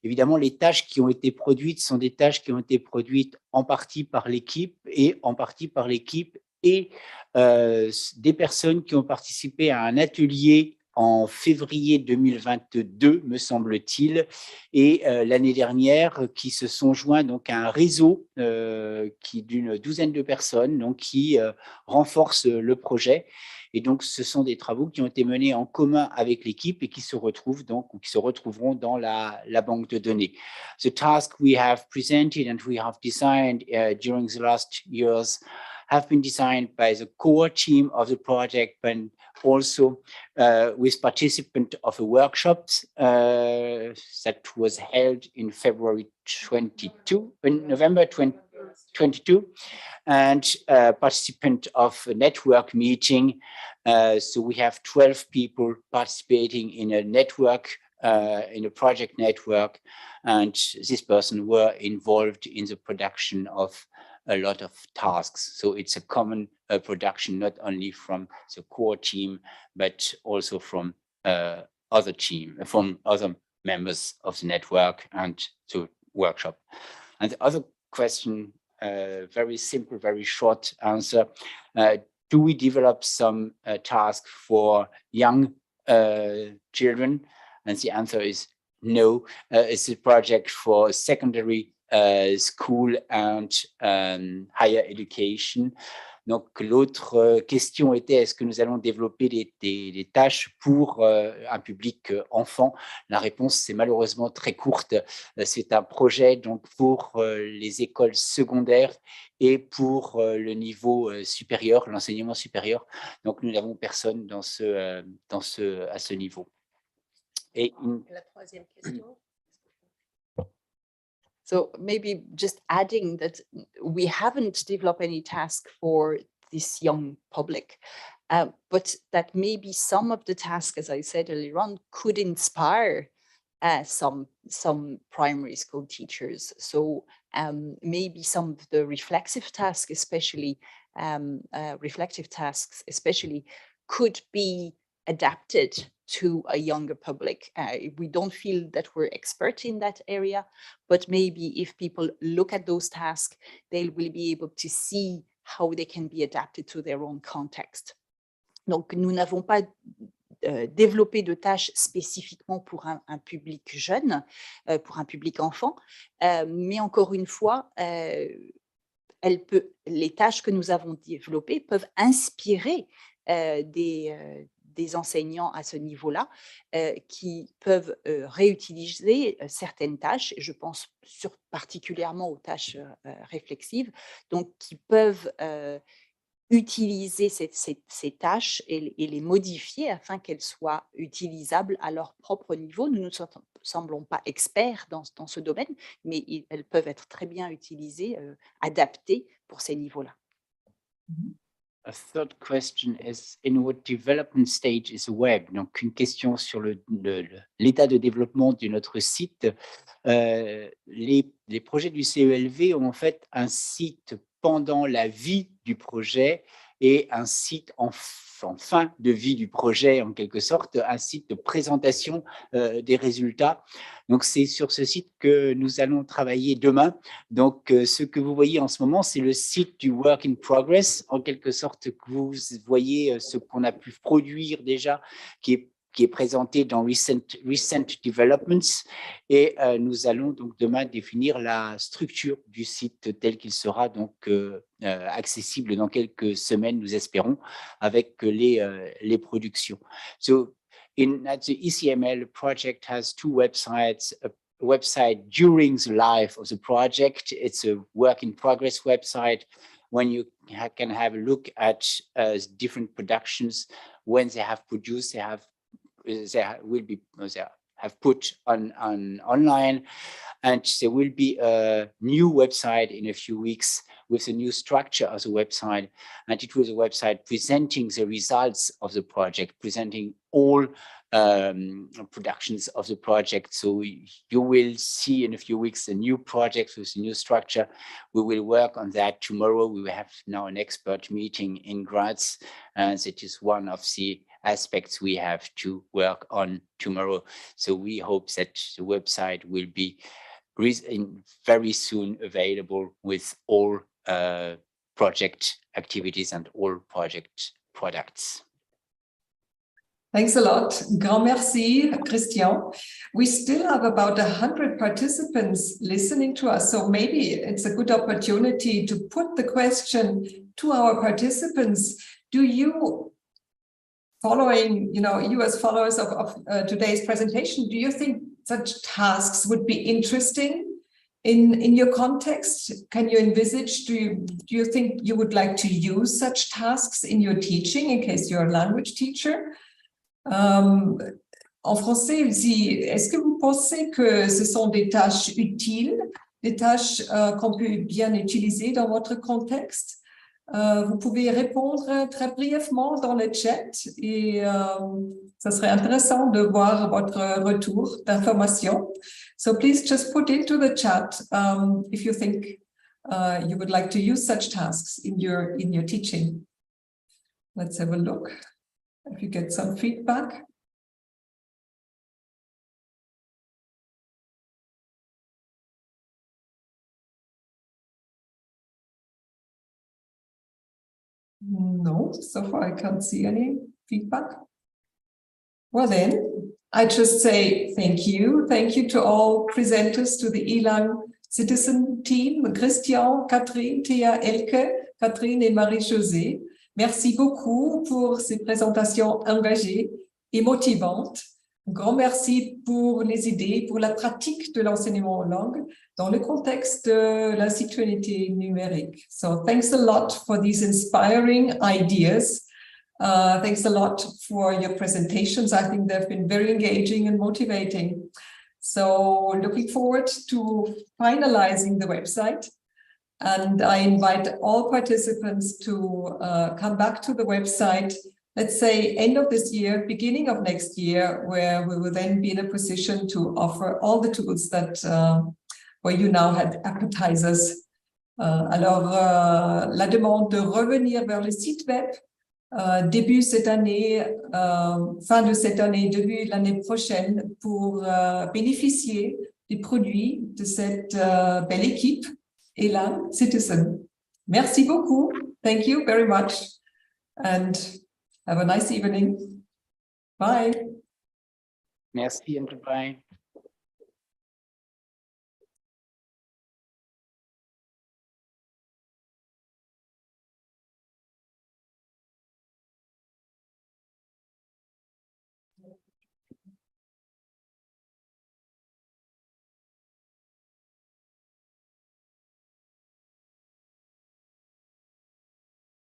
Évidemment, les tâches qui ont été produites sont des tâches qui ont été produites en partie par l'équipe et en partie par l'équipe et des personnes qui ont participé à un atelier en février 2022, me semble-t-il, et l'année dernière, qui se sont joints donc à un réseau d'une douzaine de personnes donc, qui renforce le projet. Et donc, ce sont des travaux qui ont été menés en commun avec l'équipe et qui se retrouvent donc ou qui se retrouveront dans la banque de données. The task we have presented and we have designed during the last years have been designed by the core team of the project, but also with participants of the workshops that was held in November 2022, and participant of a network meeting. So we have 12 people participating in a network, in a project network, and this person were involved in the production of a lot of tasks. So it's a common production, not only from the core team, but also from other team, from other members of the network and to workshop. And the other question, very simple, very short answer. Do we develop some task for young children? And the answer is no. It's a project for secondary school and higher education. Donc, l'autre question était, est-ce que nous allons développer des tâches pour un public enfant? La réponse, c'est malheureusement très courte. C'est un projet donc, pour les écoles secondaires et pour le niveau supérieur, l'enseignement supérieur. Donc, nous n'avons personne à ce niveau. Et La troisième question. So maybe just adding that we haven't developed any task for this young public, but that maybe some of the tasks, as I said earlier on, could inspire some primary school teachers. So maybe some of the reflexive tasks, especially could be adapted to a younger public. We don't feel that we're expert in that area, but maybe if people look at those tasks, they will be able to see how they can be adapted to their own context. Donc, nous n'avons pas développé de tâches spécifiquement pour un public jeune, pour un public enfant, mais encore une fois, les tâches que nous avons développées peuvent inspirer des enseignants à ce niveau-là qui peuvent réutiliser certaines tâches, je pense particulièrement aux tâches réflexives, donc qui peuvent utiliser ces tâches et les modifier afin qu'elles soient utilisables à leur propre niveau. Nous ne semblons pas experts dans ce domaine, mais elles peuvent être très bien utilisées, adaptées pour ces niveaux-là. A third question is, in what development stage is the web? Donc, une question sur l'état de développement de notre site. Les projets du CELV ont en fait un site pendant la vie du projet et un site en fin de vie du projet, en quelque sorte, un site de présentation des résultats. Donc, c'est sur ce site que nous allons travailler demain. Donc, ce que vous voyez en ce moment, c'est le site du Work in Progress, en quelque sorte, que vous voyez ce qu'on a pu produire déjà, qui est présenté dans Recent Developments. Et nous allons donc demain définir la structure du site tel qu'il sera donc accessible dans quelques semaines, nous espérons, avec les productions. So, the ECML project has two websites, a website during the life of the project. It's a work in progress website when you can have a look at different productions. When they have produced, they have put on online, and there will be a new website in a few weeks with a new structure of the website, and it was a website presenting the results of the project, presenting all productions of the project. So you will see in a few weeks a new project with a new structure. We will work on that tomorrow. We will have now an expert meeting in Graz, and it is one of the aspects we have to work on tomorrow. So we hope that the website will be very soon available with all project activities and all project products. Thanks a lot. Grand merci, Christian. We still have about 100 participants listening to us, so maybe it's a good opportunity to put the question to our participants. Do you, following, you as followers of today's presentation, do you think such tasks would be interesting in your context? Can you envisage, do you think you would like to use such tasks in your teaching in case you're a language teacher? En français, il dit, est-ce que vous pensez que ce sont des tâches utiles, des tâches qu'on peut bien utiliser dans votre contexte? Vous pouvez répondre très brièvement dans le chat et ça serait intéressant de voir votre retour d'information. So please just put into the chat if you think you would like to use such tasks in your teaching. Let's have a look if you get some feedback. No, so far I can't see any feedback. Well then, I just say thank you. Thank you to all presenters, to the ELAN citizen team, Christian, Catherine, Thea, Elke, Catherine et Marie-Josée. Merci beaucoup pour ces présentations engagées et motivantes. Un grand merci pour les idées, pour la pratique de l'enseignement en langue dans le contexte de la citoyenneté numérique. So thanks a lot for these inspiring ideas. Thanks a lot for your presentations. I think they've been very engaging and motivating. So looking forward to finalizing the website. And I invite all participants to come back to the website, let's say end of this year, beginning of next year, where we will then be in a position to offer all the tools that where you now had appetizers. Alors, la demande de revenir vers le site web début cette année, fin de cette année, début de l'année prochaine, pour bénéficier des produits de cette belle équipe ELAN Citizen. Merci beaucoup. Thank you very much. And have a nice evening. Bye. Merci and goodbye.